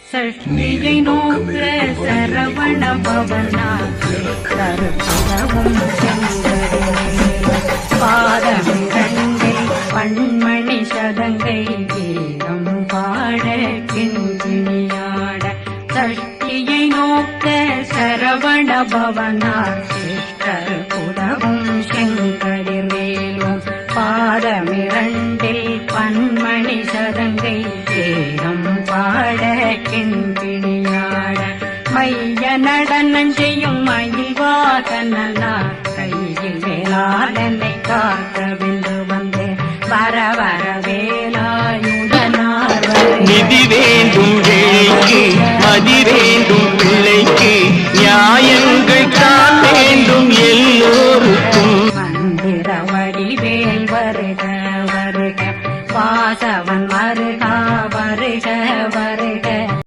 சஷ்டியை நோக்க சரவண பவனா கருப்புறவும் பாதமிரண்டை பண்மணி சதங்கை கீதம் பாட கிண்கிணியாட சஷ்டியை நோக்க சரவண பவனார் சிஷ்டர் புறவும் செங்கதிர் வேலும் பாதமிரண்டில் பன்மணி சதங்கை கீதம் பாட கிண்கிணியாட மைய நடனம் செய்யும் மயில் வாகனார் கையில் வேளாளனை காக்க வென்று வந்தேன் வர வர வேலாயுதனார் நிதி வேண்டும்